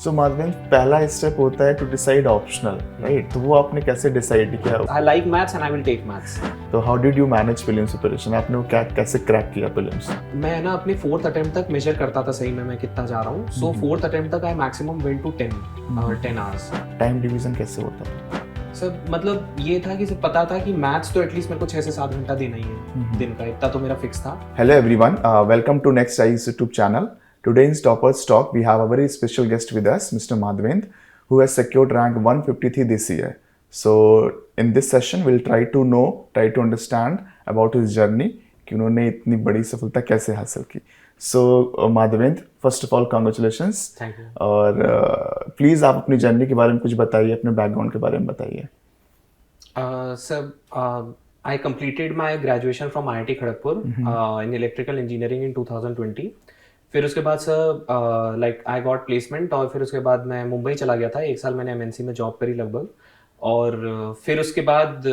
सो माधवेंद्र, पहला स्टेप होता है टू डिसाइड ऑप्शनल, राइट? तो वो आपने कैसे डिसाइड किया? I like maths and I will take maths. तो how did you manage prelims preparation? आपने वो क्या कैसे क्रैक किया प्रीलिम्स? मैं ना अपने फोर्थ अटेम्प्ट तक मेजर करता था सही में मैं कितना जा रहा हूँ. सो फोर्थ अटेम्प्ट तक I maximum went to 10 hours. Time division कैसे होता था? सर मतलब ये था कि सिर्फ पता था कि मैथ्स तो एटलीस्ट मेरे को 6 से 7 घंटा देना ही है दिन का, इतना तो मेरा फिक्स था. Hello everyone, welcome to Next Rise YouTube channel. Today in Toppers Talk, we have a very special guest with us, Mr. Madhvendra, who has secured rank 153 this year. So in this session, we'll try to understand about his journey, कि उन्होंने इतनी बड़ी सफलता कैसे हासिल की. So Madhvendra, first of all, congratulations. Thank you. और please आप अपनी जर्नी के बारे में कुछ बताइए, अपने बैकग्राउंड के बारे में बताइए. Sir, I completed my graduation from IIT Kharagpur in electrical engineering in 2020. फिर उसके बाद sir like I got placement और फिर उसके बाद मैं मुंबई चला गया था. 1 साल मैंने एमएनसी में जॉब करी लगभग. और फिर उसके बाद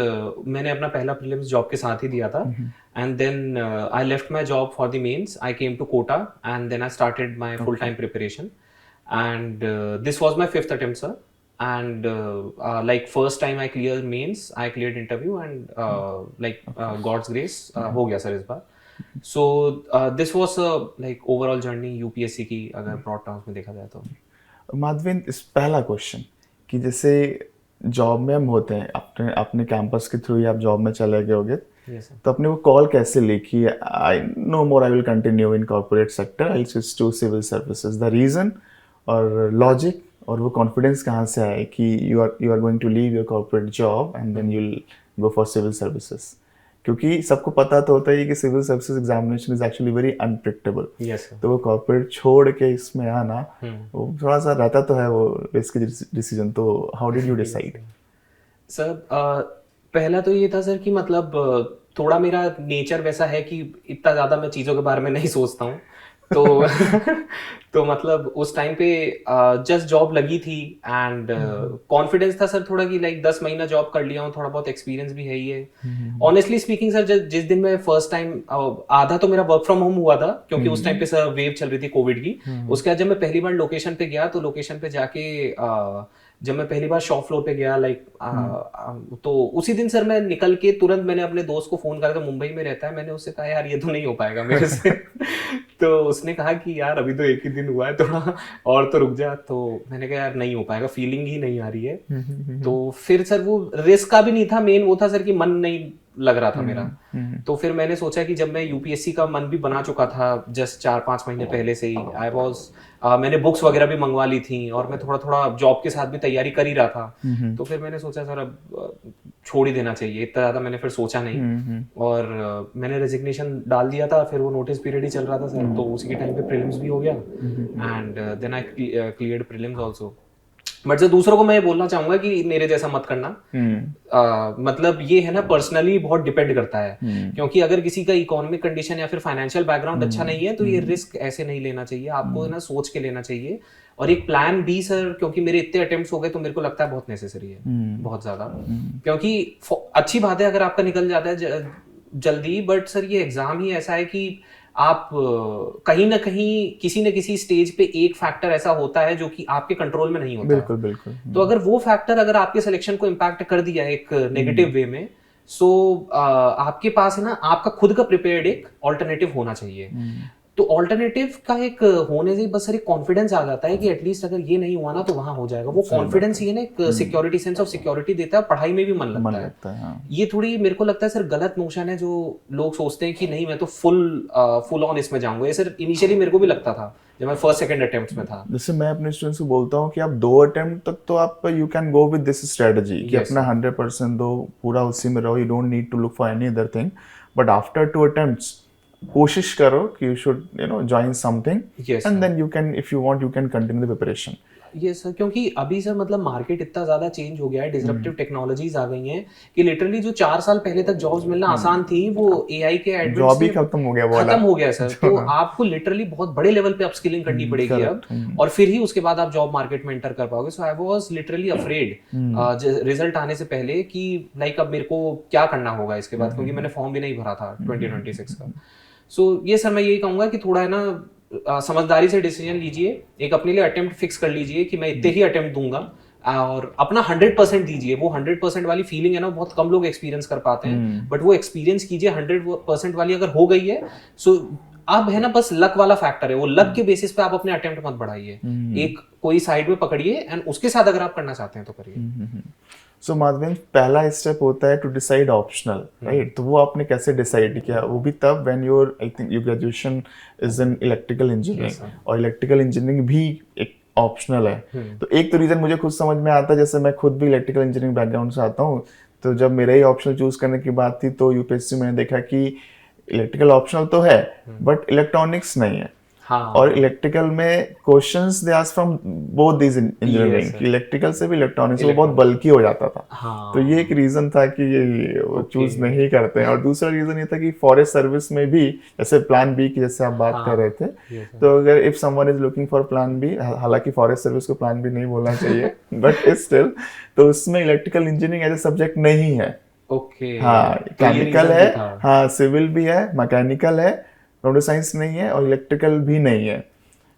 मैंने अपना पहला प्रीलिम्स जॉब के साथ ही दिया था. And then I left my job for the mains. I came to Kota and then I started my full time preparation. And this was my 5th attempt, sir. And like first time I cleared mains, I cleared interview and God's grace हो गया sir इस बार. So this was a like overall journey UPSC की अगर broad terms में देखा जाए तो. माधवेंद्र, इस पहला क्वेश्चन कि जैसे जॉब में हम होते हैं, अपने अपने कैंपस के थ्रू ही आप जॉब में चले गए होगे, Yes, sir. तो अपने वो कॉल कैसे ली कि I no more, I will continue in corporate sector, I switch to civil services? The reason और लॉजिक और वो कॉन्फिडेंस कहाँ से आए कि you are going to leave your corporate job and then you will go for civil services? क्योंकि सबको पता तो होता है कि civil services examination is actually very unpredictable. Yes, sir. तो वो कॉर्पोरेट छोड़ के इसमें आना, वो थोड़ा सा रहता तो है वो रिस्क डिसीजन. तो how did you decide? Sir पहला तो ये था सर कि मतलब थोड़ा मेरा नेचर वैसा है कि इतना ज़्यादा मैं चीज़ों के बारे में नहीं सोचता हूँ. तो तो मतलब उस टाइम पे जस्ट जॉब लगी थी एंड कॉन्फिडेंस था सर थोड़ा कि लाइक 10 महीना जॉब कर लिया हूँ, थोड़ा बहुत एक्सपीरियंस भी है ही है. ऑनेस्टली स्पीकिंग सर, जिस दिन मैं फर्स्ट टाइम आधा तो मेरा वर्क फ्रॉम होम हुआ था क्योंकि उस टाइम पे सर वेव चल रही थी कोविड की. उसके बाद जब मैं पहली बार लोकेशन पे गया तो लोकेशन पे जाके जब मैं पहली बार शॉप फ्लोर पे गया तो उसी दिन सर मैं निकल के तुरंत मैंने अपने दोस्त को फोन करा था, मुंबई में रहता है. मैंने उससे कहा यार ये तो नहीं हो पाएगा मेरे से. तो उसने कहा कि यार अभी तो एक ही दिन हुआ है, थोड़ा और तो रुक जा. तो मैंने कहा यार नहीं हो पाएगा, फीलिंग ही नहीं आ रही है. तो फिर सर वो रिस्क का भी नहीं था, मेन वो था सर कि मन नहीं लग रहा था मेरा. तो फिर मैंने सोचा कि जब मैं यूपीएससी का मन भी बना चुका था जस्ट 4-5 महीने पहले से ही, मैंने बुक्स वगैरह भी मंगवा ली थी और मैं थोड़ा थोड़ा जॉब के साथ भी तैयारी कर ही रहा था. तो फिर मैंने सोचा सर अब छोड़ ही देना चाहिए. इतना ज्यादा मैंने फिर सोचा नहीं और मैंने रेजिग्नेशन डाल दिया था. फिर वो नोटिस पीरियड ही चल रहा था सर, तो उसी के टाइम पे प्रीलिम्स भी हो गया and then I cleared prelims also. But जो दूसरों को मैं ये बोलना चाहूंगा कि मेरे जैसा मत करना. मतलब ये है ना, पर्सनली बहुत डिपेंड करता है. क्योंकि अगर किसी का इकोनॉमिक कंडीशन या फिर फाइनेंशियल बैकग्राउंड अच्छा नहीं है तो ये रिस्क ऐसे नहीं लेना चाहिए. आपको ना सोच के लेना चाहिए. और एक प्लान बी सर, क्योंकि मेरे इतने अटेम्प्ट्स हो गए तो मेरे को लगता है बहुत नेसेसरी है, बहुत ज्यादा. क्योंकि अच्छी बात है अगर आपका निकल जाता है जल्दी, बट सर ये एग्जाम ही ऐसा है कि आप कहीं ना कहीं किसी न किसी स्टेज पे एक फैक्टर ऐसा होता है जो कि आपके कंट्रोल में नहीं होता. बिल्कुल बिल्कुल. तो अगर वो फैक्टर अगर आपके सिलेक्शन को इम्पैक्ट कर दिया एक नेगेटिव वे में, सो आपके पास है ना आपका खुद का प्रिपेयर्ड एक ऑल्टरनेटिव होना चाहिए. तो ऑल्टरनेटिव का एक होने से बस सर एक कॉन्फिडेंस आ जाता है कि एटलीस्ट अगर ये नहीं हुआ ना तो वहां हो जाएगा. वो कॉन्फिडेंस ही है ना एक सिक्योरिटी, सेंस ऑफ सिक्योरिटी देता है. पढ़ाई में भी मन लगता है. हाँ. ये थोड़ी मेरे को लगता है सर गलत नोशन है जो लोग सोचते हैं कि नहीं मैं तो फुल ऑन इसमें जाऊंगा. ये सर इनिशियली मेरे को भी लगता था जब मैं फर्स्ट सेकंड अटेम्प्ट में था. जैसे मैं अपने स्टूडेंट्स को बोलता हूँ कि आप 2 अटेम्प्ट तक तो आप you can go with this strategy कि अपना 100% दो, पूरा उसी में रहो. You don't need to look for any other thing. But after 2 attempts कोशिश करो कि you should join something and then you can, if you want, you can continue the preparation. ये सर क्योंकि अभी सर मतलब मार्केट इतना ज्यादा change हो गया है, डिसरप्टिव टेक्नोलॉजीज आ गई हैं कि लिटरली जो 4 साल पहले तक जॉब्स मिलना आसान थी वो एआई के एडवेंट जॉब ही खत्म हो गया, खत्म हो गया सर. तो आपको लिटरली बहुत बड़े लेवल पे अपस्किलिंग करनी पड़ेगी अब, और फिर ही उसके बाद आप जॉब मार्केट में एंटर कर पाओगे. So I was literally afraid result आने से पहले कि लाइक अब मेरे को क्या करना होगा इसके बाद, क्योंकि मैंने फॉर्म भी नहीं भरा था 2026 का. सो ये सर मैं यही कहूंगा कि थोड़ा है ना समझदारी से डिसीजन लीजिए, एक अपने लिए अटेम्प्ट फिक्स कर लीजिए कि मैं इतने ही अटेम्प्ट दूंगा, और अपना 100% दीजिए। वो 100% वाली फीलिंग है ना, बहुत कम लोग एक्सपीरियंस कर पाते हैं, बट वो एक्सपीरियंस कीजिए। 100% वाली अगर हो गई है, सो अब है ना बस लक वाला फैक्टर है, वो लक के बेसिस पे आप अपने अटेम्प्ट मत बढ़ाइए, एक कोई साइड में पकड़िए एंड उसके साथ अगर आप करना चाहते हैं तो करिए। सो माधवेंद्र, पहला स्टेप होता है टू डिसाइड ऑप्शनल, राइट? तो वो आपने कैसे डिसाइड किया? वो भी तब when your, I think your graduation is in electrical engineering, और इलेक्ट्रिकल इंजीनियरिंग भी एक ऑप्शनल है। तो एक तो रीजन मुझे खुद समझ में आता है, जैसे मैं खुद भी इलेक्ट्रिकल इंजीनियरिंग बैकग्राउंड से आता हूँ, तो जब मेरा ही ऑप्शनल चूज करने की बात थी तो यूपीएससी मैंने देखा कि इलेक्ट्रिकल ऑप्शनल तो है बट इलेक्ट्रॉनिक्स नहीं है। हाँ, और इलेक्ट्रिकल में questions they ask from both this engineering, electrical से भी इलेक्ट्रॉनिक्स, वो बहुत बल्की हो जाता था। हाँ, तो ये एक रीजन था कि ये वो चूज नहीं करते हैं। और दूसरा रीजन ये था कि फॉरेस्ट सर्विस में भी, जैसे प्लान बी की जैसे आप बात कर रहे थे, तो अगर if someone is looking for plan B, हालांकि फॉरेस्ट सर्विस को प्लान बी नहीं बोलना चाहिए बट स्टिल, तो उसमें electrical engineering as a subject नहीं है। ओके, हाँ, तो ये केमिकल reason है, भी था। हाँ सिविल भी है, मैकेनिकल है, कंप्यूटर साइंस नहीं है, और इलेक्ट्रिकल भी नहीं है।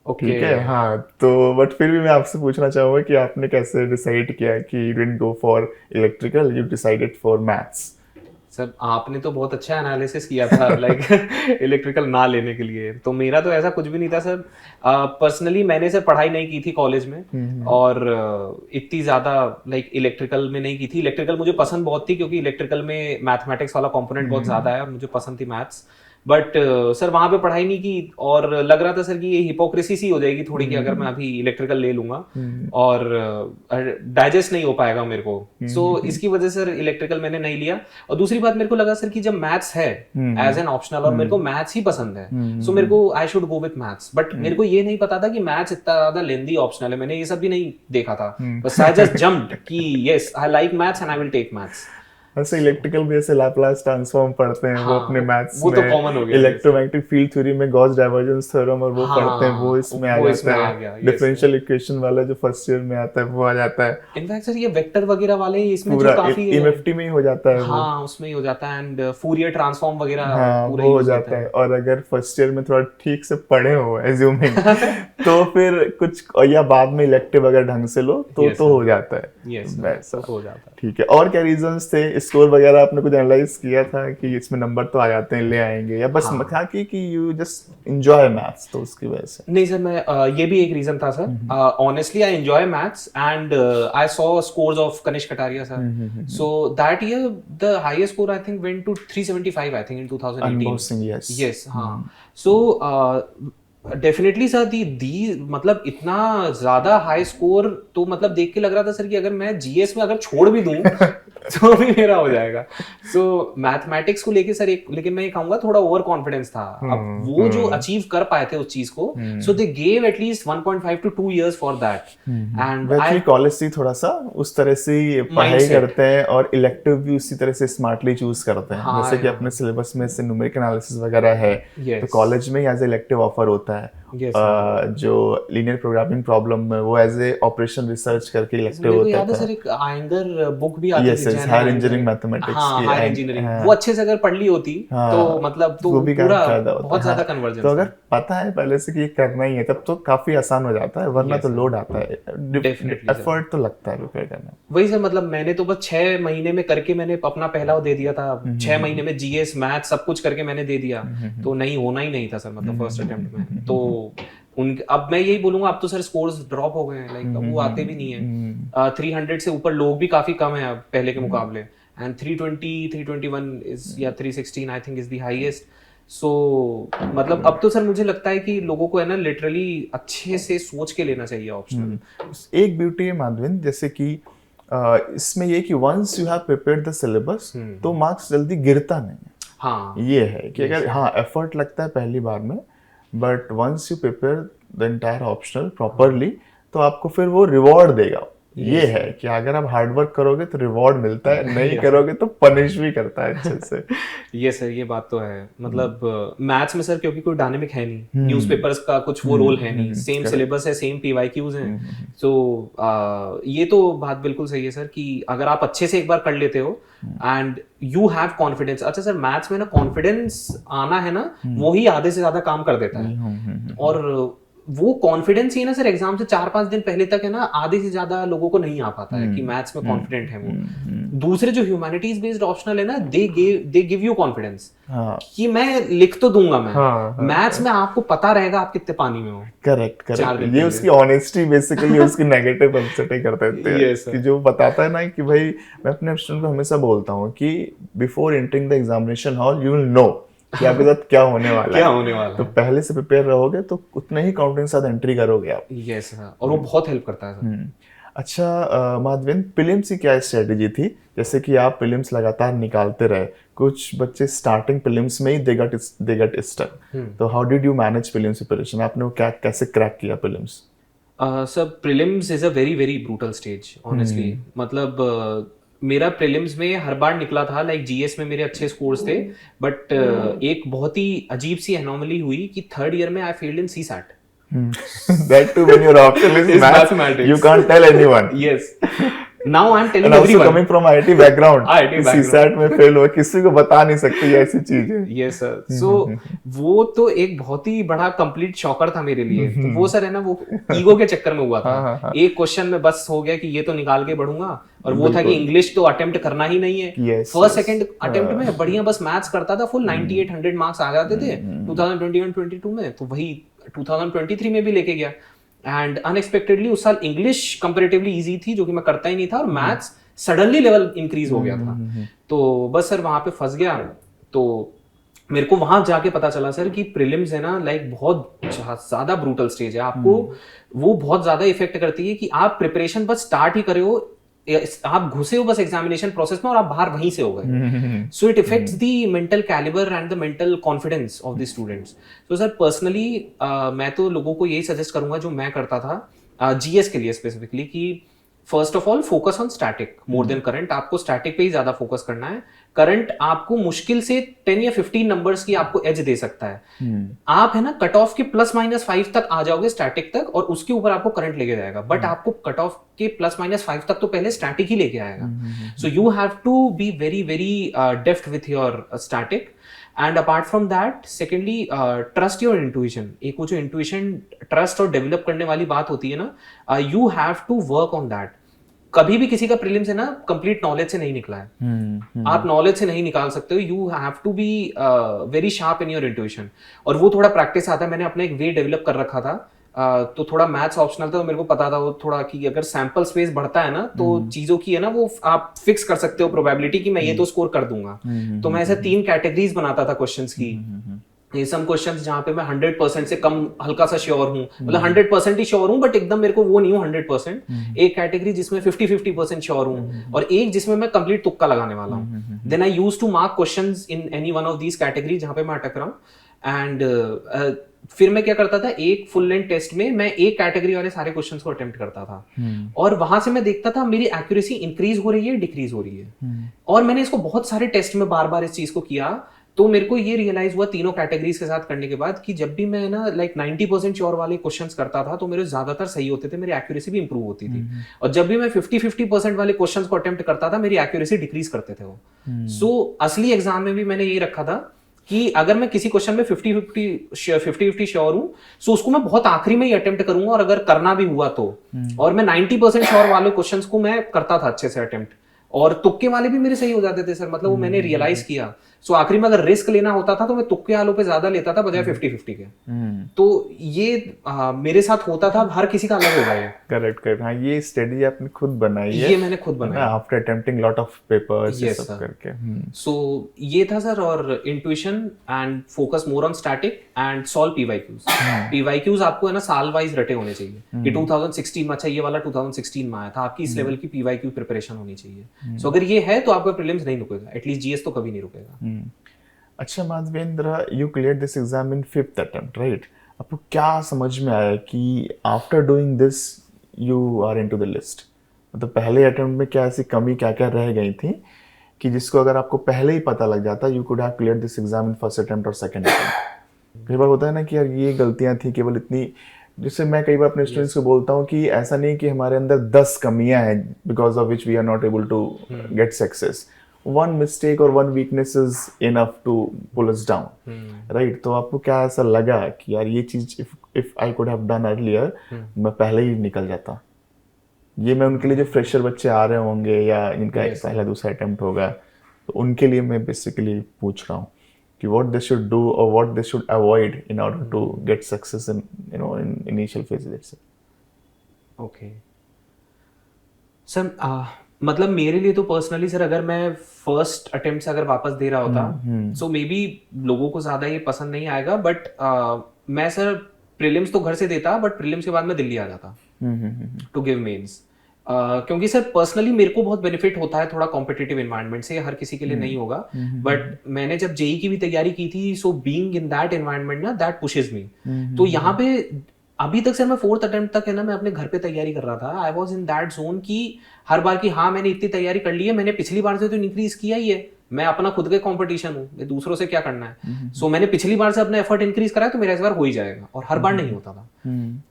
ओके, ठीक है, हाँ। तो बट फिर भी मैं आपसे पूछना चाहूंगा कि आपने कैसे डिसाइड किया कि you didn't go for electrical, you decided for maths? Sir आपने तो बहुत अच्छा एनालिसिस किया था लाइक इलेक्ट्रिकल ना लेने के लिए। तो मेरा तो ऐसा कुछ भी नहीं था सर। पर्सनली मैंने सर पढ़ाई नहीं की थी कॉलेज में, और इतनी ज़्यादा लाइक इलेक्ट्रिकल में नहीं की थी। इलेक्ट्रिकल मुझे पसंद बहुत थी क्योंकि इलेक्ट्रिकल में मैथमेटिक्स वाला कंपोनेंट बहुत ज़्यादा है और मुझे पसंद थी मैथ्स। बट सर वहाँ पे पढ़ाई नहीं की, और लग रहा था सर कि ये हिपोक्रेसी सी हो जाएगी थोड़ी, कि अगर मैं अभी इलेक्ट्रिकल ले लूंगा और डाइजेस्ट नहीं हो पाएगा मेरे को। सो इसकी वजह से सर इलेक्ट्रिकल मैंने नहीं लिया। और दूसरी बात, मेरे को लगा सर कि जब मैथ्स है एज एन ऑप्शनल और मेरे को मैथ्स ही पसंद है, सो मेरे को I should go with maths. But मेरे को ये नहीं पता था कि मैथ्स इतना ज्यादा लेंदी ऑप्शनल है, मैंने ये सब भी नहीं देखा था। बस आई जस्ट जंप्ड कि yes I like maths and I will take maths. ऐसे इलेक्ट्रिकल भी ऐसे लैपलास ट्रांसफॉर्म पढ़ते हैं, हाँ, वो अपने मैथ्स वो में, तो कॉमन हो गया। इलेक्ट्रोमैग्नेटिक फील्ड थ्योरी में गॉस डाइवर्जेंस थ्योरम और वो हाँ, पढ़ते हैं, वो इसमें आ वो जाता इसमें आ है। गया, yes, डिफरेंशियल इक्वेशन वाला जो फर्स्ट ईयर में आता है वो आ जाता है। इनफैक्ट सर ये वेक्टर वगैरह वाले इसमें पूरा जो काफी एमएफटी में ही हो जाता है वो। हाँ, उसमें ही हो जाता है, एंड फूरियर ट्रांसफॉर्म वगैरह हाँ, पूरा वो हो यूज जाता होता है। और अगर फर्स्ट ईयर में थोड़ा ठीक से पढ़े हो एज्यूमिंग तो फिर कुछ, या बाद में इलेक्टिव अगर ढंग से लो तो Yes, तो हो जाता है। यस वैसा हो जाता है। ठीक है। और क्या रीजंस थे? स्कोर वगैरह आपने कुछ एनालाइज किया था कि इसमें नंबर तो आ जाते हैं, ले आएंगे, या बस था कि यू जस्ट एंजॉय मैथ्स तो उसकी वजह से? नहीं सर, मैं ये भी एक रीजन था sir. Honestly I enjoy maths and I saw scores of Kanishk Kataria sir. So that year the highest score I think went to 375 I think in 2018। Yes, हाँ। सो डेफिनेटली सर दी मतलब इतना ज्यादा हाई स्कोर तो मतलब देख के लग रहा था सर कि अगर मैं जीएस में अगर छोड़ भी दूं तो भी मेरा हो जाएगा। सो मैथमेटिक्स को लेके सर एक, लेकिन मैं ये कहूंगा थोड़ा ओवर कॉन्फिडेंस था। अब वो जो अचीव कर पाए थे उस चीज को, so they gave at least 1.5 to 2 years for that. And वैसे कॉलेज से थोड़ा सा उस तरह से ही पढ़ाई Mindset. करते हैं और इलेक्टिव भी उसी तरह से स्मार्टली चूज करते हैं। हाँ, जैसे कि हाँ। अपने सिलेबस में से न्यूमेरिकल एनालिसिस वगैरह है, Yes. तो कॉलेज में ही एज इलेक्टिव ऑफर होता है। Yes, जो लीनियर प्रोग्रामिंग प्रॉब्लम में वो एज ए ऑपरेशन रिसर्च करके इलेक्टिव मेरे को होता याद है है। सर एक आयंगर बुक भी आती Yes, थी, yes, हायर इंजीनियरिंग मैथमेटिक्स हाँ, की, हायर and- इंजीनियरिंग, हाँ। वो अच्छे से अगर पढ़ ली होती तो मतलब तो वो भी पूरा काफी फायदा होता है। बहुत ज्यादा हाँ, कन्वर्जेंस तो अगर पता है पहले से कि ये करना ही है तब तो काफी आसान हो जाता है, वरना तो लोड आता है, Definitely, एफर्ट तो लगता है प्रिपेयर करने में। वही सर, मतलब मैंने तो बस 6 महीने में करके मैंने अपना पहला वो दे दिया था। 6 महीने में जीएस मैथ सब कुछ करके मैंने दे दिया, तो नहीं होना ही नहीं था सर, मतलब फर्स्ट अटेम्प्ट में। तो अब मैं यही बोलूंगा, अब तो सर स्कोर्स ड्रॉप हो गए हैं, लाइक अब वो आते भी नहीं है। 300 से ऊपर लोग भी काफी कम है अब पहले के मुकाबले, एंड 320 321 इज या 316 I think is the highest. So मतलब अब तो सर मुझे लगता है कि लोगों को है ना लिटरली अच्छे से सोच के लेना चाहिए ऑप्शनल। एक ब्यूटी है माधविन, जैसे कि इसमें ये कि once you have prepared the syllabus तो मार्क्स जल्दी गिरता नहीं है। हाँ, ये है कि अगर हाँ एफर्ट लगता है पहली बार में, but once you prepare the entire optional properly तो आपको फिर वो रिवॉर्ड देगा। ये है कि अगर आप हार्ड वर्क करोगे तो रिवॉर्ड मिलता है, नहीं करोगे तो पनिश भी करता है अच्छे से। ये सर, ये बात तो है। मतलब मैथ्स में सर क्योंकि कोई डायनेमिक है नहीं, न्यूज़पेपर्स का कुछ वो रोल है नहीं, सेम सिलेबस है, सेम पीवाईक्यूज हैं। सो ये तो बात बिल्कुल सही है सर कि अगर आप अच्छे से एक बार कर लेते हो एंड यू हैव कॉन्फिडेंस। अच्छा सर, मैथ्स में ना कॉन्फिडेंस आना है ना, वो ही आधे से ज्यादा काम कर देता है। और वो कॉन्फिडेंस ही ना सर एग्जाम से 4-5 दिन पहले तक है ना, आधे से ज्यादा लोगों को नहीं आ पाता है कि मैथ्स में कॉन्फिडेंट है वो। दूसरे जो ह्यूमैनिटीज बेस्ड ऑप्शनल है ना, दे गिव यू कॉन्फिडेंस कि मैं लिख तो दूंगा मैं। मैथ्स में आपको पता रहेगा आप कितने पानी में हो। करेक्ट। ये उसकी ऑनेस्टी बेसिकली उसकी नेगेटिव अपसेट ही कर देते हैं कि जो बताता है ना कि भाई, मैं अपने स्टूडेंट को हमेशा बोलता हूँ कि before entering the examination hall you will know कि आपके साथ क्या होने वाला है। तो पहले से प्रिपेयर रहोगे तो उतने ही कॉन्फिडेंस साथ एंट्री करोगे आप। यस सर, और वो बहुत हेल्प करता है सर। अच्छा माधवेंद्र, प्रीलिम्स की क्या स्ट्रेटेजी थी? जैसे कि आप प्रीलिम्स लगातार निकालते रहे, कुछ बच्चे स्टार्टिंग प्रीलिम्स में ही दे गट स्टक, तो how did you manage prelims preparation? आपने वो क्या कैसे क्रैक किया prelims? Sir prelims is a very very brutal stage honestly. मतलब मेरा प्रीलिम्स में हर बार निकला था, लाइक जीएस में मेरे अच्छे स्कोर्स थे, बट एक बहुत ही अजीब सी एनोमली हुई कि 3rd ईयर में I failed in CSAT. That too, when your option is mathematics, you can't tell anyone. Yes. Now I'm telling And also everyone. coming from IIT background, IIT background. CSAT में fail हुआ, किसी को बता नहीं सकती ऐसी चीज है। Yes sir. So वो तो एक बहुत ही बड़ा कंप्लीट शॉकर था मेरे लिए। तो वो सर है ना, वो ईगो के चक्कर में हुआ था। एक क्वेश्चन में बस हो गया कि ये तो निकाल के बढ़ूंगा, और वो था कि इंग्लिश तो अटेम्प्ट करना ही नहीं है। फर्स्ट सेकंड अटेम्प्ट में बढ़िया बस मैथ्स करता था, फुल 98-100 मार्क्स आ जाते थे 2021-22 में। तो वही 2023 में भी लेके गया, एंड अनएक्सपेक्टेडली उस साल इंग्लिश कंपैरेटिवली इजी थी, जो कि मैं करता ही नहीं था, और मैथ्स सडनली लेवल इंक्रीज हो गया था। तो बस सर वहां पे फंस गया। तो मेरे को वहां जाके पता चला सर कि प्रीलिम्स है ना, लाइक बहुत ज्यादा ब्रूटल स्टेज है। आपको वो बहुत ज्यादा इफेक्ट करती है कि आप प्रिपरेशन बस स्टार्ट ही करे हो, आप घुसे हो बस एग्जामिनेशन प्रोसेस में और आप बाहर वहीं से हो गए। So it affects the mental calibre and the mental confidence of the students. तो सर पर्सनली मैं तो लोगों को यही सजेस्ट करूंगा जो मैं करता था जीएस के लिए स्पेसिफिकली, कि first of all focus on static more than current. आपको स्टैटिक पे ही ज्यादा फोकस करना है। करंट आपको मुश्किल से 10 या 15 नंबर्स की आपको एज दे सकता है। आप है ना कट ऑफ के +-5 तक आ जाओगे स्टैटिक तक, और उसके ऊपर आपको करंट लेके जाएगा। बट आपको कट ऑफ के +-5 तक तो पहले स्टैटिक ही लेके आएगा। So you have to be very very deft with your static. And apart from that, secondly trust your intuition. एक वो जो इंट्यूशन ट्रस्ट और डेवलप करने वाली बात होती है ना, you have to work on that. कभी भी किसी का प्रीलिम्स है ना कंप्लीट नॉलेज से नहीं निकला है। आप नॉलेज से नहीं निकाल सकते हो। You have to be very sharp in your intuition, और वो थोड़ा प्रैक्टिस आता है। मैंने अपना एक वे डेवलप कर रखा था। तो थोड़ा मैथ्स ऑप्शनल था, तो मेरे को पता था वो थोड़ा कि अगर सैंपल स्पेस बढ़ता है ना, तो चीजों की है ना वो आप फिक्स कर सकते हो प्रोबेबिलिटी कि मैं ये तो स्कोर कर दूंगा। तो मैं ऐसे 3 कैटेगरीज बनाता था क्वेश्चंस की। ये सम क्वेश्चंस जहां पे मैं 100% से कम हल्का सा श्योर हूँ, मतलब 100% ही श्योर हूँ, बट एकदम मेरे को वो नहीं हूँ 100%। एक कैटेगरी जिसमें 50-50% श्योर हूँ, और एक जिसमें मैं कंप्लीट तुक्का लगाने वाला हूँ। Then I use to mark questions in any one of these category जहां पे मैं अटक रहा हूँ। एंड फिर मैं क्या करता था, एक फुल लेंथ टेस्ट में मैं एक कैटेगरी वाले सारे क्वेश्चंस को अटेम्प्ट करता था, और वहां से मैं देखता था मेरी एक्यूरेसी इंक्रीज हो रही है, डिक्रीज हो रही है। और मैंने इसको बहुत सारे टेस्ट में बार बार इस चीज को किया। तो मेरे को ये रियलाइज हुआ तीनों कैटेगरीज के साथ करने के बाद कि जब भी मैं ना लाइक 90% श्योर वाले क्वेश्चंस करता था, तो मेरे ज्यादातर सही होते थे, मेरी एक्यूरेसी भी इंप्रूव होती थी। और जब भी मैं 50-50% वाले क्वेश्चंस को अटेम्प्ट करता था, मेरी एक्यूरेसी डिक्रीज करते थे वो। सो असली एग्जाम में भी मैंने ये रखा था कि अगर मैं किसी क्वेश्चन में 50-50 श्योर हूं, सो उसको मैं बहुत आखिरी में ही अटेम्प्ट करूंगा, और अगर करना भी हुआ तो। और मैं 90% श्योर वाले क्वेश्चंस को मैं करता था अच्छे से अटेम्प्ट, और तुक्के वाले भी मेरे सही हो जाते थे सर। मतलब वो मैंने रियलाइज किया। सो आखिरी में अगर रिस्क लेना होता था तो मैं तुक्के वालों पे ज्यादा लेता था बजाय 50-50 के। तो ये मेरे साथ होता था, हर किसी का अलग होगा ये। करेक्ट। हाँ, ये स्टडी आपने खुद बनाई है? ये मैंने खुद बनाया after attempting lot of papers ये सब करके। सो ये था सर। और intuition and focus more on static and solve PYQs. PYQs आपको है ना साल वाइज रटे होने चाहिए कि 2016 में, अच्छा ये वाला 2016 में आया था, आपकी इस लेवल की पीवाईक्यू प्रिपरेशन होनी चाहिए। सो अगर ये है तो आपका प्रीलिम्स नहीं रुकेगा, एटलीस्ट जीएस तो कभी नहीं रुकेगा। अच्छा Madhavendra, you cleared this exam in 5th attempt, right? आपको क्या समझ में आया कि after doing this you are into the list? मतलब पहले अटेम्प्ट में क्या ऐसी कमी क्या क्या रह गई थी कि जिसको अगर आपको पहले ही पता लग जाता, you could have clear this exam in first attempt और सेकंड अटेम्प्ट। कई बार होता है ना कि यार ये गलतियां थी केवल इतनी, जिससे मैं कई बार अपने स्टूडेंट्स को बोलता हूँ कि ऐसा नहीं कि हमारे अंदर 10 कमियां हैं because of which we are not able to get success. One mistake और one weakness is enough to pull us down, right? तो आपको क्या ऐसा लगा कि यार ये चीज if I could have done earlier, मैं पहले ही निकल जाता? ये मैं उनके लिए जो फ्रेशर बच्चे आ रहे होंगे या इनका पहला दूसरा अटेम्प्ट होगा, तो उनके लिए मैं बेसिकली पूछ रहा हूँ कि व्हाट दे शुड डू और what they should avoid in order to get success in in initial phases itself. Okay sir, मतलब मेरे लिए तो पर्सनली सर, अगर मैं फर्स्ट अटेम्प्ट से अगर वापस दे रहा होता, सो मे बी लोगों को ज्यादा ये पसंद नहीं आएगा, बट मैं सर प्रीलिम्स तो घर से देता, बट प्रीलिम्स के बाद मैं दिल्ली आ जाता टू गिव मेंस। क्योंकि सर पर्सनली मेरे को बहुत बेनिफिट होता है थोड़ा कॉम्पिटिटिव एनवायरनमेंट से, हर किसी के लिए नहीं होगा, बट मैंने जब जेई की भी तैयारी की थी, so being in that environment ना, दैट पुशेस मी। तो यहाँ पे अभी तक सर मैं फोर्थ अटेम्प्ट तक है ना, मैं अपने घर पे तैयारी कर रहा था। I was in that zone की हर बार की हाँ मैंने इतनी तैयारी कर ली है, मैंने पिछली बार से तो इंक्रीज किया ही है, मैं अपना खुद के कंपटीशन हूँ, मैं दूसरों से क्या करना है। सो मैंने पिछली बार से अपना एफर्ट इंक्रीज करा है, तो मेरा इस बार हो ही जाएगा, और हर बार नहीं होता था।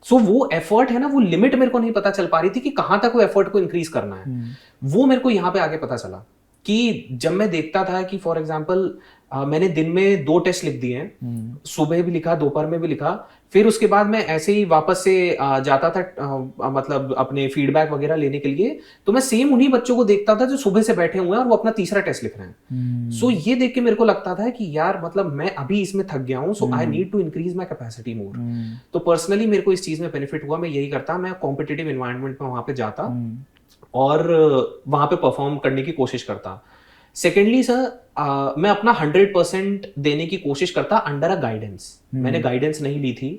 सो वो एफर्ट है ना, वो लिमिट मेरे को नहीं पता चल पा रही थी कि कहाँ तक वो एफर्ट को इंक्रीज करना है। वो मेरे को यहाँ पे आगे पता चला कि जब मैं देखता था कि फॉर एग्जाम्पल मैंने दिन में 2 टेस्ट लिख दिए हैं, सुबह भी लिखा, दोपहर में भी लिखा, फिर उसके बाद मैं ऐसे ही वापस से जाता था मतलब अपने फीडबैक वगैरह लेने के लिए, तो मैं सेम उन्हीं बच्चों को देखता था जो सुबह से बैठे हुए हैं और वो अपना तीसरा टेस्ट लिख रहे हैं। सो ये देख के मेरे को लगता था कि यार मतलब मैं अभी इसमें थक गया हूँ, so I need to increase my capacity more. तो पर्सनली मेरे को इस चीज में बेनिफिट हुआ, मैं यही करता, मैं कॉम्पिटिटिव एनवायरनमेंट में वहां पे जाता और वहां पे परफॉर्म करने की कोशिश करता। सेकेंडली सर मैं अपना 100% देने की कोशिश करता अंडर अ गाइडेंस। मैंने गाइडेंस नहीं ली थी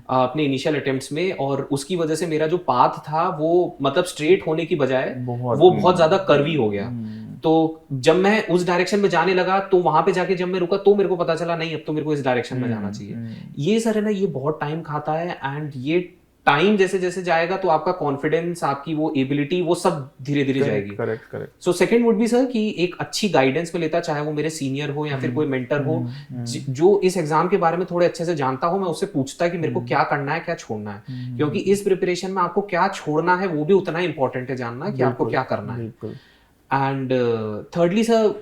अपने इनिशियल अटेम्प्ट्स में, और उसकी वजह से मेरा जो पाथ था वो मतलब स्ट्रेट होने की बजाय वो बहुत ज्यादा कर्वी हो गया। तो जब मैं उस डायरेक्शन में जाने लगा, तो वहां पे जाके जब मैं रुका तो मेरे को पता चला नहीं अब तो मेरे को इस डायरेक्शन में जाना चाहिए। ये सर है ना, ये बहुत टाइम खाता है, एंड ये टाइम जैसे जैसे जाएगा तो आपका कॉन्फिडेंस, आपकी वो एबिलिटी, वो सब धीरे धीरे जाएगी। Correct. So second would be sir कि एक अच्छी गाइडेंस में लेता, चाहे वो मेरे सीनियर हो या फिर कोई मेंटर हो जो इस एग्जाम के बारे में थोड़े अच्छे से जानता हो। मैं उससे पूछता कि मेरे को क्या करना है, क्या छोड़ना है, क्योंकि इस प्रिपरेशन में आपको क्या छोड़ना है वो भी उतना इंपॉर्टेंट है जानना कि आपको क्या करना है। एंड थर्डली सर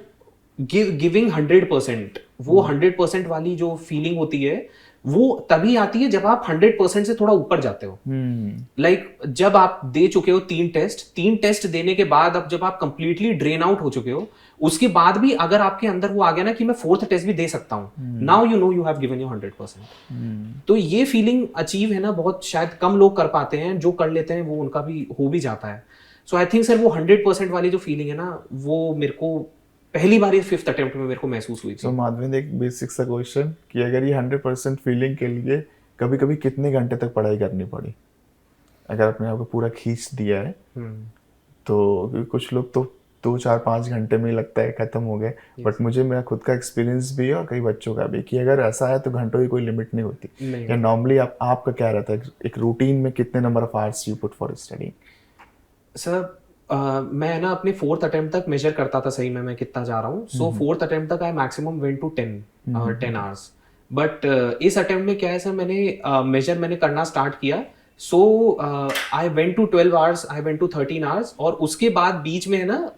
गिविंग 100%, वो 100% वाली जो फीलिंग होती है वो तभी आती है जब आप 100% से थोड़ा ऊपर जाते हो। लाइक जब आप दे चुके हो 3 टेस्ट देने के बाद, अब जब आप कंप्लीटली ड्रेन आउट हो चुके हो, उसके बाद भी अगर आपके अंदर वो आ गया ना कि मैं 4th टेस्ट भी दे सकता हूँ, now you know you have given your 100%। तो ये फीलिंग अचीव है ना, बहुत शायद कम लोग कर पाते हैं, जो कर लेते हैं वो उनका भी हो भी जाता है। सो आई थिंक सर वो 100% वाली जो फीलिंग है ना, वो मेरे को पहली बार इस 5th अटेम्प्ट में मेरे को महसूस हुई थी। तो माधवेंद्र, एक बेसिक सा क्वेश्चन कि अगर ये 100% फीलिंग के लिए कभी कभी कितने घंटे तक पढ़ाई करनी पड़ी? अगर आपने आपको पूरा खींच दिया है तो कुछ लोग तो 2-4-5 घंटे में ही लगता है खत्म हो गए, बट मुझे मेरा खुद का एक्सपीरियंस भी है और कई बच्चों का भी कि अगर ऐसा है तो घंटों की कोई लिमिट नहीं होती। या नॉर्मली आपका क्या रहता है, एक रूटीन में कितने number of hours you put for study? Sir मैं ना अपने 4th अटेम्प्ट तक मेजर करता था सही में मैं कितना जा रहा हूँ। सो 4th अटेम्प्ट तक I maximum went to 10 hours, but इस अटेम्प्ट में क्या है सर, मैंने मेजर मैंने करना स्टार्ट किया। So I went to 12 hours, I went to 13 hours, और उसके बाद बीच में है ना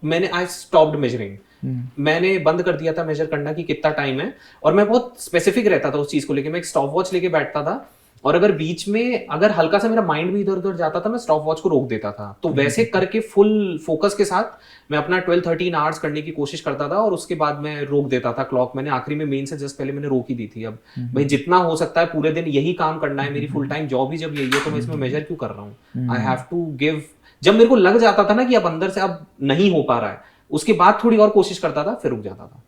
मैंने आई स्टॉप्ड मेजरिंग। मैंने बंद कर दिया था मेजर करना कि कितना टाइम है, और मैं बहुत स्पेसिफिक रहता था उस चीज को लेके। मैं एक स्टॉप वॉच लेके बैठता था, और अगर बीच में अगर हल्का सा मेरा माइंड भी इधर उधर जाता था, मैं स्टॉप वॉच को रोक देता था। तो वैसे करके फुल फोकस के साथ मैं अपना 12-13 आवर्स करने की कोशिश करता था, और उसके बाद मैं रोक देता था क्लॉक। मैंने आखिरी में मेन से जस्ट पहले मैंने रोक ही दी थी। अब भाई जितना हो सकता है पूरे दिन यही काम करना है, मेरी फुल टाइम जॉब ही जब यही है, तो मैं इसमें मेजर क्यों कर रहा हूँ? I have to give. जब मेरे को लग जाता था ना कि अब अंदर से अब नहीं हो पा रहा है, उसके बाद थोड़ी और कोशिश करता था, फिर रुक जाता था।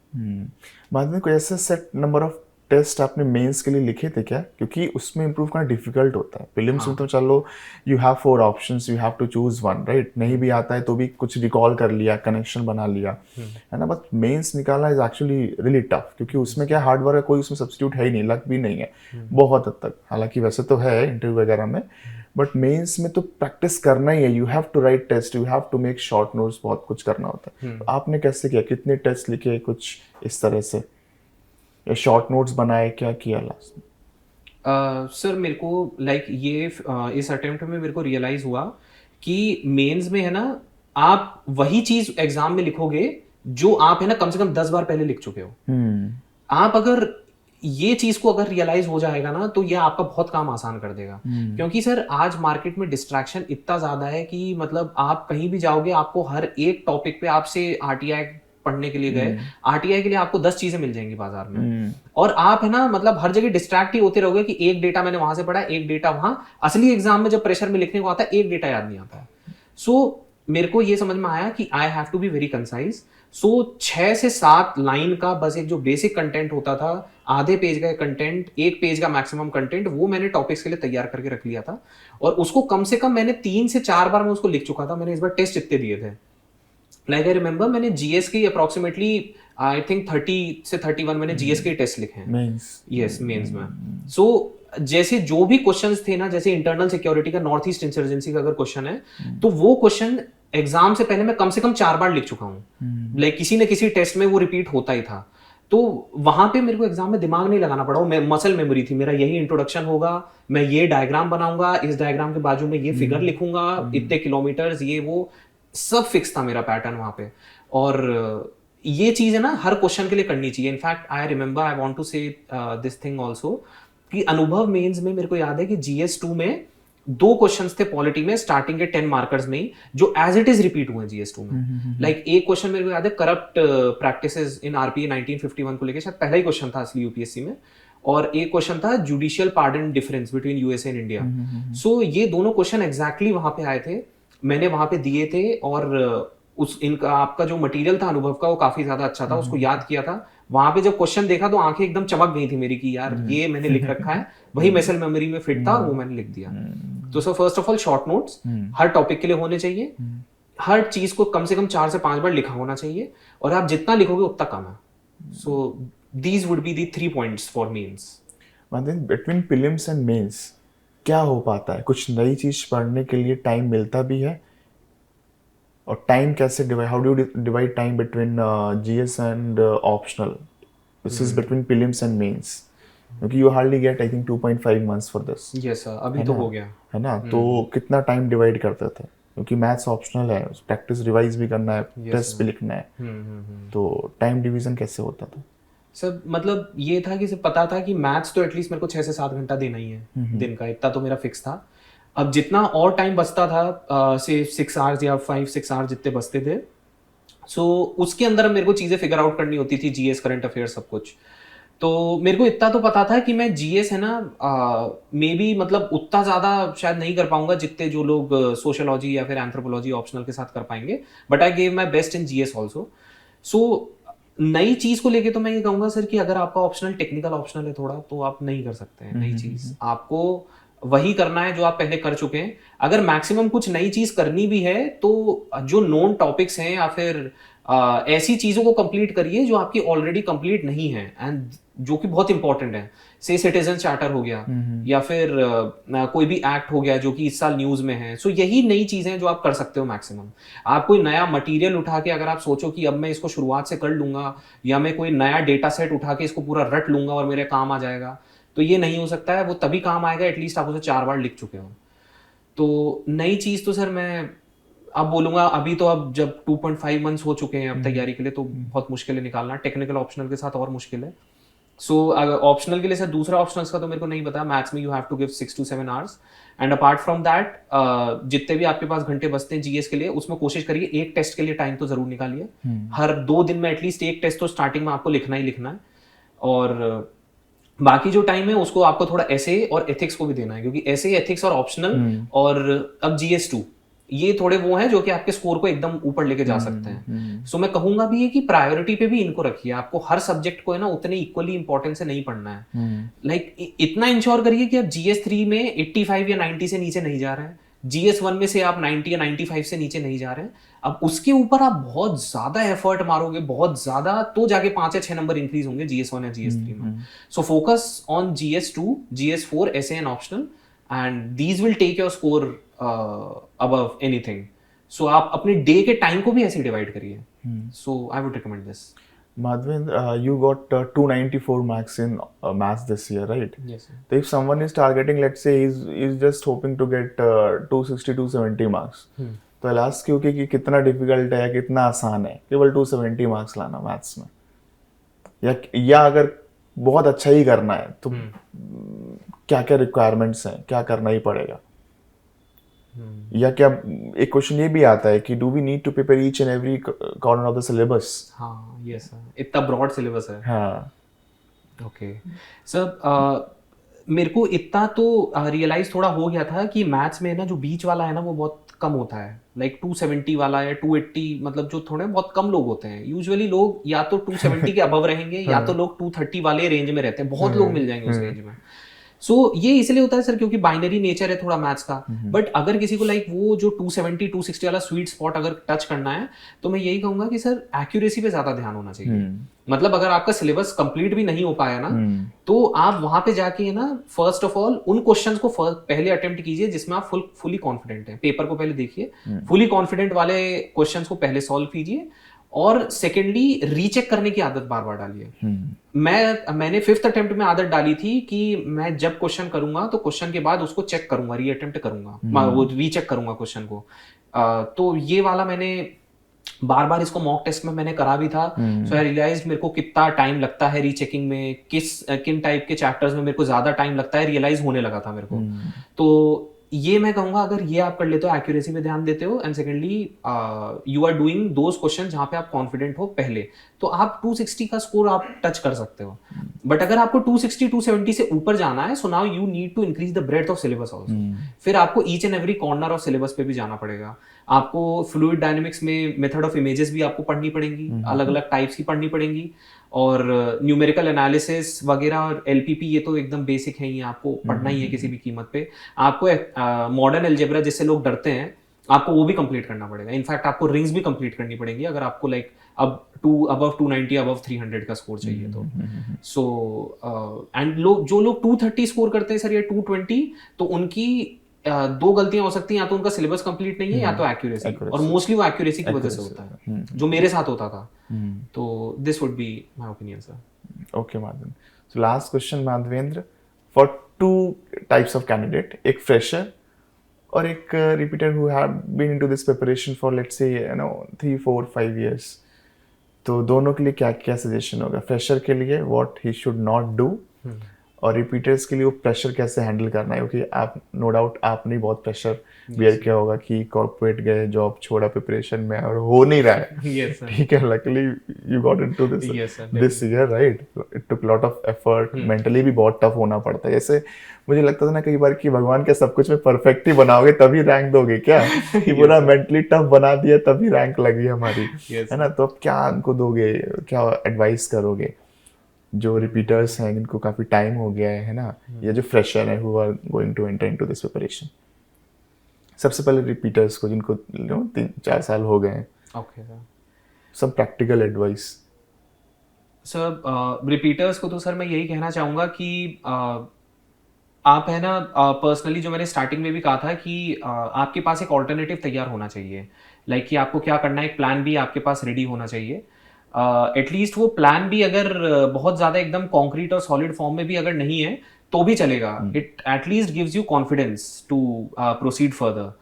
बाद में कोई ऐसा सेट नंबर ऑफ टेस्ट आपने मेंस के लिए लिखे थे क्या? क्योंकि उसमें इम्प्रूव करना डिफिकल्ट होता है। प्रीलिम्स में तो चलो you have 4 options, you have to choose one, right? नहीं भी आता है तो भी कुछ रिकॉल कर लिया, कनेक्शन बना लिया, है ना? बट मेंस निकालना इज एक्चुअली रियली टफ, क्योंकि उसमें क्या हार्ड वर्क है, कोई उसमें सब्स्टिट्यूट है ही नहीं, लक भी नहीं है बहुत हद तक। हालांकि वैसे तो है इंटरव्यू वगैरह में, बट मेंस में तो प्रैक्टिस करना ही है। You have to write test, you have to make short notes, बहुत कुछ करना होता है। तो आपने कैसे किया? कितने टेस्ट लिखे कुछ इस तरह से, या शॉर्ट नोट्स बनाए, क्या किया लास्ट में? सर मेरे को लाइक ये इस अटेम्प्ट में मेरे को रियलाइज हुआ कि मेंस में है ना, आप वही चीज एग्जाम में लिखोगे जो आप है ना कम से कम 10 बार पहले लिख चुके हो। आप अगर ये चीज को अगर रियलाइज हो जाएगा ना, तो ये आपका बहुत काम आसान कर देगा। क्योंकि सर आज मार्केट में डिस्ट्रैक्शन इतना ज्यादा है कि मतलब आप कहीं भी जाओगे, आपको हर एक टॉपिक पे, आपसे आरटीआई पढ़ने के लिए गए, आरटीआई के लिए आपको 10 चीजें मिल जाएंगी बाजार में, और आप है ना मतलब हर जगह डिस्ट्रैक्ट ही होते रहोगे कि एक डेटा मैंने वहां से पढ़ा, एक डेटा वहां। असली एग्जाम में जब प्रेशर में लिखने को आता है, एक डेटा याद नहीं आता है। सो मेरे को ये समझ में आया कि I have to be very concise. So 6 से 7 लाइन का बस एक जो बेसिक कंटेंट होता था, आधे पेज का कंटेंट, 1 पेज का मैक्सिमम कंटेंट, वो मैंने टॉपिक्स के लिए तैयार करके रख लिया था। और उसको कम से कम मैंने 3 से 4 बार मैं उसको लिख चुका था। मैंने इस बार टेस्ट इतने दिए थे, लाइक आई रिमेंबर मैंने जीएस की अप्रोक्सीमेटली आई थिंक 30 से 31 मैंने जीएस के टेस्ट लिखे हैं यस मेंस में। सो जैसे जो भी क्वेश्चंस थे ना, जैसे इंटरनल सिक्योरिटी का, नॉर्थ ईस्ट इंसर्जेंसी का अगर क्वेश्चन है, तो वो क्वेश्चन एग्जाम से पहले मैं कम से कम 4 बार लिख चुका हूँ। लाइक किसी न किसी टेस्ट में वो रिपीट होता ही था। तो वहां पे मेरे को एग्जाम में दिमाग नहीं लगाना पड़ा, वो मसल मेमोरी थी। मेरा यही इंट्रोडक्शन होगा, मैं ये डायग्राम बनाऊंगा, इस डायग्राम के बाजू में ये फिगर लिखूंगा, इतने किलोमीटर्स, ये वो सब फिक्स था मेरा पैटर्न वहां पे। और ये चीज है ना हर क्वेश्चन के लिए करनी चाहिए। In fact I remember, I want to say this thing also, कि अनुभव मेंस में मेरे को याद है कि जीएस2 में 2 क्वेश्चंस थे पॉलिटी में, स्टार्टिंग के 10 मार्कर्स में ही, जो एज इट इज रिपीट हुए जीएस2 में। लाइक एक क्वेश्चन मेरे को याद है, करप्ट प्रैक्टिसेस इन आरपीए 1951 को लेकर, शायद पहला ही क्वेश्चन था असली यूपीएससी में। और एक क्वेश्चन था judicial pardon difference between USA and India. So ये दोनों क्वेश्चन एग्जैक्टली वहां पे आए थे, मैंने वहां पे दिए थे। और उस इनका आपका जो मटेरियल था अनुभव का, वो काफी ज्यादा अच्छा था, उसको याद किया था। वहां पे जब क्वेश्चन देखा तो आंखें एकदम चमक गई थी मेरी कि यार ये मैंने लिख रखा है, वही मसल मेमोरी में फिट था और वो मैंने लिख दिया। तो so first of all short notes her topic के लिए होने चाहिए। हर चीज को कम से कम 4 से 5 बार लिखा होना चाहिए, और आप जितना लिखोगे उतना कम है। So these would be the 3 points for mains. Between prelims and mains क्या हो पाता है? कुछ नई चीज पढ़ने के लिए टाइम मिलता भी है? और टाइम कैसे divide, how do you divide time between GS and optional? This is between prelims and mains, क्योंकि you hardly get I think 2.5 months for this. Yes sir, अभी तो हो गया है ना? तो कितना टाइम डिवाइड करते थे? क्योंकि मैथ्स ऑप्शनल है, प्रैक्टिस रिवाइज भी करना है, टेस्ट भी लिखना है, तो टाइम डिवीजन कैसे होता था? सर मतलब ये था कि सिर्फ पता था कि मैथ्स तो एटलीस्ट मेरे को 6 से 7 घंटा देना ही है दिन का, इतना तो मेरा फिक्स था। अब जितना और टाइम बचता था, से 6 आवर्स या 5-6 आवर्स जितने बचते थे, सो उसके अंदर मेरे को चीजें फिगर आउट करनी होती थी, जीएस, करंट अफेयर, सब कुछ। तो मेरे को इतना तो पता था कि मैं जीएस है ना मे बी मतलब उतना ज्यादा शायद नहीं कर पाऊंगा जितने जो लोग सोशियोलॉजी या फिर एंथ्रोपोलॉजी ऑप्शनल के साथ कर पाएंगे, but I gave my best in GS also. So नई चीज को लेके तो मैं ये कहूंगा सर कि अगर आपका ऑप्शनल टेक्निकल ऑप्शनल है थोड़ा, तो आप नहीं कर सकते हैं नई चीज। आपको वही करना है जो आप पहले कर चुके हैं। अगर मैक्सिमम कुछ नई चीज करनी भी है तो जो नोन टॉपिक्स हैं या फिर ऐसी चीजों को कंप्लीट करिए जो आपकी ऑलरेडी कंप्लीट नहीं है एंड जो कि बहुत इंपॉर्टेंट है। से सिटीजन चार्टर हो गया या फिर कोई भी एक्ट हो गया जो कि इस साल न्यूज में है। सो यही नई चीजें जो आप कर सकते हो मैक्सिमम। आप कोई नया मटेरियल उठा के अगर आप सोचो कि अब मैं इसको शुरुआत से कर लूंगा, या मैं कोई नया डेटा सेट उठा के इसको पूरा रट लूंगा और मेरे काम आ जाएगा, तो ये नहीं हो सकता है। वो तभी काम आएगा एटलीस्ट आप उसे 4 बार लिख चुके हो। तो नई चीज तो सर मैं अब बोलूंगा, अभी तो अब जब 2.5 मंथ्स हो चुके हैं अब तैयारी के लिए, तो बहुत मुश्किल है निकालना। टेक्निकल ऑप्शनल के साथ और मुश्किल है। सो ऑप्शनल के लिए सर दूसरा ऑप्शनल्स का तो मेरे को नहीं पता। मैथ्स में you have to give 6 to 7 hours, and apart from that जितने भी आपके पास घंटे बचते हैं जीएस के लिए, उसमें कोशिश करिए एक टेस्ट के लिए टाइम तो जरूर निकालिए। हर 2 दिन में एटलीस्ट एक टेस्ट तो स्टार्टिंग में आपको लिखना ही लिखना है। और बाकी जो टाइम है उसको आपको थोड़ा ऐसे और एथिक्स को भी देना है, क्योंकि ऐसे एथिक्स और ऑप्शनल और अब जीएस2 ये थोड़े वो हैं जो कि आपके स्कोर को एकदम ऊपर लेके जा सकते हैं। सो मैं कहूंगा भी है कि प्रायोरिटी पे भी इनको रखिए, आपको हर सब्जेक्ट को है ना उतने इक्वली इंपॉर्टेंस से नहीं पढ़ना है। लाइक इतना इंश्योर करिए कि आप GS3 में 85 या 90 से नीचे नहीं जा रहे हैं, GS1 में से आप 90 या 95 से नीचे नहीं जा रहे हैं। अब उसके ऊपर आप बहुत ज्यादा एफर्ट मारोगे, बहुत ज्यादा, तो जाके 5 या 6 नंबर इंक्रीज होंगे GS1 या GS3 में। So focus on GS2, GS4, essay and optional, and these will take your score above anything. So आप अपने डे के टाइम को भी ऐसे डिवाइड करिए। So I would recommend this. Madhvendra, you got 294 marks in maths this year, right? Yes, sir. So if someone is targeting, let's say he's just hoping to get 260, 270 marks. तो I'll ask you कि कितना difficult है, कितना आसान है केवल 270 marks लाना maths में, या अगर बहुत अच्छा ही करना है तो क्या क्या रिक्वायरमेंट्स हैं, क्या करना ही पड़ेगा? या क्या एक क्वेश्चन ये भी आता है कि do we need to prepare each and every corner of the syllabus? हाँ, यस सर, इतना ब्रॉड सिलेबस है। हाँ, ओके सर, मेरे को इतना तो रियलाइज थोड़ा हो गया था कि मैथ्स में ना जो बीच वाला है ना वो बहुत कम होता है। लाइक 270 वाला या 280, मतलब जो थोड़े बहुत कम लोग होते हैं। यूजुअली लोग या तो 270 के अबव रहेंगे या तो लोग 230 वाले रेंज में रहते हैं, बहुत लोग मिल जाएंगे उस रेंज में। सो ये इसलिए होता है सर क्योंकि बाइनरी नेचर है थोड़ा मैथ्स का। बट अगर किसी को लाइक वो जो 270 260 वाला स्वीट स्पॉट अगर टच करना है तो मैं यही कहूंगा कि सर एक्यूरेसी पे ज्यादा ध्यान होना चाहिए। मतलब अगर आपका सिलेबस कंप्लीट भी नहीं हो पाया ना तो आप वहां पे जाके ना फर्स्ट ऑफ ऑल उन क्वेश्चंस को पहले अटेम्प्ट कीजिए जिसमें आप फुली कॉन्फिडेंट हैं। पेपर को पहले देखिए, फुली कॉन्फिडेंट वाले क्वेश्चंस को पहले सॉल्व कीजिए, और सेकेंडली रीचेक करने की आदत बार बार डालिए। मैंने 5th अटेम्प्ट में आदत डाली थी कि मैं जब क्वेश्चन करूंगा तो क्वेश्चन के बाद उसको चेक करूंगा, री अटेम्प्ट करूंगा, वो रीचेक करूंगा क्वेश्चन को। तो ये वाला मैंने बार बार इसको मॉक टेस्ट में मैंने करा भी था। सो आई रियलाइज्ड मेरे को कितना टाइम लगता है रीचेकिंग में, किन टाइप के चैप्टर्स में मेरे को ज्यादा टाइम लगता है, रियलाइज होने लगा था मेरे को। तो ये मैं कहूंगा अगर ये आप कर लेते हो, एक्यूरेसी पे ध्यान देते हो, and secondly you are doing those question जहां पे आप कॉन्फिडेंट हो पहले, तो आप 260 का स्कोर आप टच कर सकते हो। बट अगर आपको 260 270 से ऊपर जाना है, so now you need to increase the breadth of syllabus also. फिर आपको each and every corner of syllabus पे भी जाना पड़ेगा। आपको फ्लूइड डायनेमिक्स में मेथड ऑफ इमेजेस भी आपको पढ़नी पड़ेंगी, अलग अलग टाइप्स की पढ़नी पड़ेंगी, और न्यूमेरिकल एनालिसिस वगैरह और LPP ये तो एकदम बेसिक है ही, आपको पढ़ना ही है किसी भी कीमत पे। आपको मॉडर्न अलजेब्रा जिससे लोग डरते हैं, आपको वो भी कंप्लीट करना पड़ेगा। इनफैक्ट आपको रिंग्स भी कंप्लीट करनी पड़ेंगी अगर आपको लाइक अब अबव 290 अबव 300 का स्कोर चाहिए तो। सो एंड जो लोग 230 स्कोर करते हैं सर या 220, तो उनकी दो गलतियां हो सकती हैं, या तो उनका सिलेबस कंप्लीट नहीं है या तो एक्यूरेसी, और मोस्टली वो एक्यूरेसी की वजह से होता है, जो मेरे साथ होता था। तो this would be my opinion sir. Okay Madhavendra, so last question Madhavendra, for 2 types of candidate, एक फ्रेशर और एक repeater who have been into this preparation for let's say 3 4 5 years, तो दोनों के लिए क्या क्या सजेशन होगा? फ्रेशर के लिए what he should not do, और रिपीटर्स के लिए वो प्रेशर कैसे हैंडल करना है? क्योंकि आप नो डाउट आपने बहुत प्रेशर बियर किया होगा कि कॉर्पोरेट गए, जॉब छोड़ा प्रिपरेशन में और हो नहीं रहा है। ठीक है, luckily you got into this year, right? It took lot of effort, mentally भी बहुत टफ होना पड़ता है। जैसे मुझे लगता था ना कई बार कि भगवान क्या सब कुछ में परफेक्ट ही बनाओगे तभी रैंक दोगे क्या? कि पूरा मेंटली टफ बना दिया तभी रैंक लगी हमारी, है ना? तो अब क्या उनको दोगे, क्या एडवाइस करोगे जो रिपीटर्स हैं जिनको काफी टाइम हो गया है ना, या जो फ्रेशर है who are going to enter into this preparation? सबसे पहले रिपीटर्स को जिनको 3-4 साल हो गए हैं, ओके सर, सब प्रैक्टिकल एडवाइस। सर रिपीटर्स को तो सर मैं यही कहना चाहूंगा कि आप है ना, पर्सनली जो मैंने स्टार्टिंग में भी कहा था कि आपके पास एक ऑल्टरनेटिव तैयार होना चाहिए। लाइक कि आपको क्या करना है, एक प्लान भी आपके पास रेडी होना चाहिए। एटलीस्ट वो प्लान भी अगर बहुत ज्यादा एकदम कॉन्क्रीट और सॉलिड फॉर्म में भी अगर नहीं है तो भी चलेगा। It at least gives you confidence to proceed further.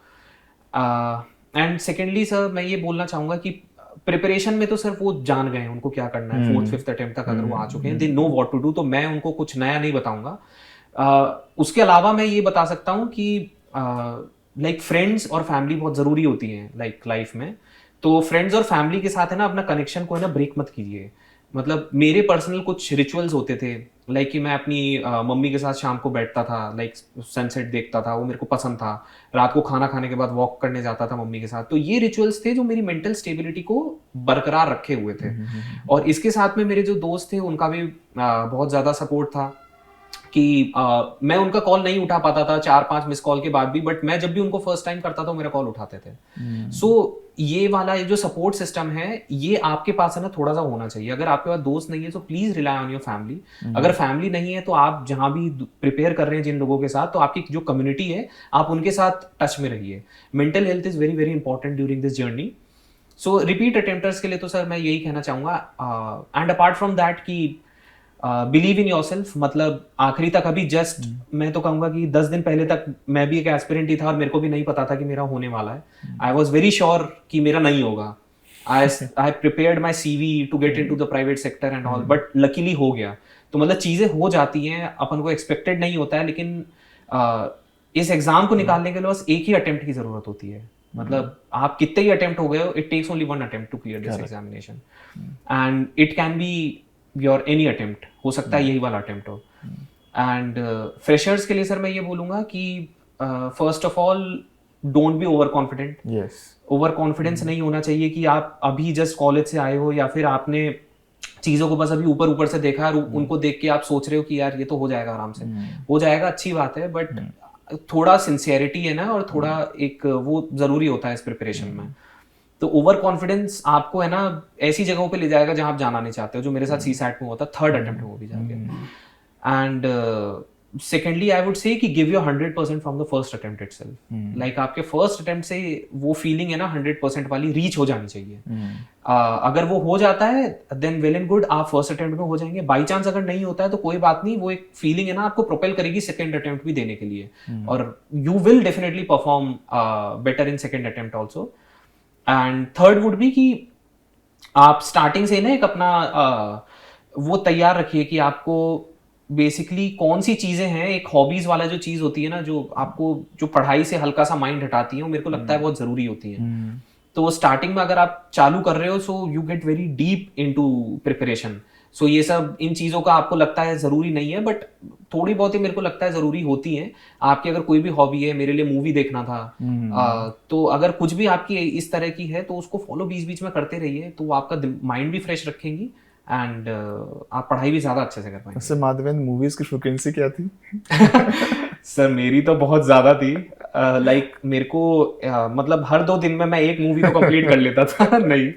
And secondly sir मैं ये बोलना चाहूंगा कि प्रिपरेशन में तो सर वो जान गए हैं उनको क्या करना है। 4th 5th अटेम्प्ट तक अगर वो आ चुके हैं, they know what to do, तो मैं उनको कुछ नया नहीं बताऊंगा। उसके अलावा मैं ये बता सकता हूँ कि लाइक फ्रेंड्स और फैमिली बहुत जरूरी होती है लाइक लाइफ में। तो फ्रेंड्स और फैमिली के साथ है ना अपना कनेक्शन को है ना ब्रेक मत कीजिए। मतलब मेरे पर्सनल कुछ रिचुअल्स होते थे, लाइक कि मैं अपनी मम्मी के साथ शाम को बैठता था, लाइक सनसेट देखता था, वो मेरे को पसंद था। रात को खाना खाने के बाद वॉक करने जाता था मम्मी के साथ। तो ये रिचुअल्स थे जो मेरी मेंटल स्टेबिलिटी को बरकरार रखे हुए थे। और इसके साथ में मेरे जो दोस्त थे उनका भी बहुत ज़्यादा सपोर्ट था कि मैं उनका कॉल नहीं उठा पाता था 4-5 मिस कॉल के बाद भी, बट मैं जब भी उनको फर्स्ट टाइम करता था मेरा कॉल उठाते थे। सो ये वाला जो सपोर्ट सिस्टम है ये आपके पास है ना थोड़ा सा होना चाहिए। अगर आपके पास दोस्त नहीं है तो please rely on your family. अगर फैमिली नहीं है तो आप जहां भी प्रिपेयर कर रहे हैं जिन लोगों के साथ, तो आपकी जो कम्युनिटी है आप उनके साथ टच में रहिए। Mental health is very very important during this journey. So repeat attempters के लिए तो सर मैं यही कहना चाहूंगा। एंड अपार्ट फ्रॉम दैट कि बिलीव इन योर सेल्फ, मतलब आखिरी तक अभी जस्ट मैं तो कहूंगा कि 10 दिन पहले तक मैं भी एक एस्पिरेंट ही था और मेरे को भी नहीं पता था कि मेरा होने वाला है। आई वॉज वेरी श्योर कि मेरा नहीं होगा। I prepared my CV to get in to the private sector and all, but luckily हो गया। तो मतलब चीजें हो जाती हैं, अपन को एक्सपेक्टेड नहीं होता है, लेकिन इस एग्जाम को निकालने के लिए बस एक ही अटेम्प्ट की जरूरत होती है। मतलब आप कितने ही अटेम्प्ट हो गए हो, it takes only 1 attempt to clear this examination and it can be your any attempt, हो सकता है यही वाला अटेम्प्ट हो। एंड फ्रेशर्स के लिए सर मैं ये बोलूंगा कि first of all don't be over confident. Yes, over confidence नहीं होना चाहिए कि आप अभी जस्ट कॉलेज से आए हो या फिर आपने चीजों को बस अभी ऊपर ऊपर से देखा और उनको देख के आप सोच रहे हो कि यार ये तो हो जाएगा आराम से। हो जाएगा, अच्छी बात है, बट थोड़ा सिंसियरिटी है ना और थोड़ा एक वो जरूरी होता है इस प्रिपरेशन में। तो ओवर कॉन्फिडेंस आपको है ना ऐसी जगहों पे ले जाएगा जहां आप जाना नहीं चाहते हो, जो मेरे साथ CSAT में होता, 3rd अटेम्प्ट में वो भी जाके। And secondly I would say कि give your 100% from the first attempt itself. Like आपके फर्स्ट अटेम्प्ट से वो फीलिंग है ना 100% वाली रीच हो जानी चाहिए। अगर वो हो जाता है देन वेल एंड गुड, आप फर्स्ट अटेम्प्ट में हो जाएंगे। बाई चांस अगर नहीं होता है तो कोई बात नहीं, वो एक फीलिंग है ना आपको प्रोपेल करेगी सेकेंड अटेम्प्ट भी देने के लिए, और you will definitely perform better in second attempt also. And third would be कि आप स्टार्टिंग से ना एक अपना वो तैयार रखिए कि आपको बेसिकली कौन सी चीजें हैं। एक हॉबीज वाला जो चीज होती है ना, जो आपको जो पढ़ाई से हल्का सा माइंड हटाती है, वो मेरे को लगता है बहुत जरूरी होती है। तो स्टार्टिंग में अगर आप चालू कर रहे हो so you get very deep into preparation. So ये सब इन चीजों का आपको लगता है जरूरी नहीं है, बट थोड़ी बहुत ही मेरे को लगता है जरूरी होती है। आपकी अगर कोई भी हॉबी है, मेरे लिए मूवी देखना था, तो अगर कुछ भी आपकी इस तरह की है तो उसको फॉलो बीच बीच में करते रहिए, तो आपका माइंड भी फ्रेश रखेंगी एंड आप पढ़ाई भी ज्यादा अच्छे से कर पाएंगे। सर माधवेंद्र, मूवीज की फ्रीक्वेंसी क्या थी? सर मेरी तो बहुत ज्यादा थी। लाइक मेरे को मतलब हर 2 दिन में मैं एक मूवी तो कंप्लीट कर लेता था नहीं,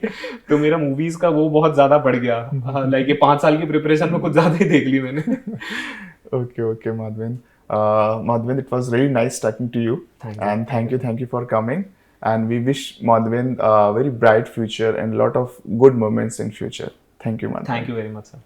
तो मेरा मूवीज का वो बहुत ज्यादा बढ़ गया। लाइक ये 5 साल की प्रिपरेशन में कुछ ज्यादा ही देख ली मैंने। Okay, Madhvendra. Madhvendra, it was really nice talking to you. And thank you for coming. And we wish Madhvendra a very bright future and a lot of good moments in future. Thank you, Madhvendra. Thank you very much, sir.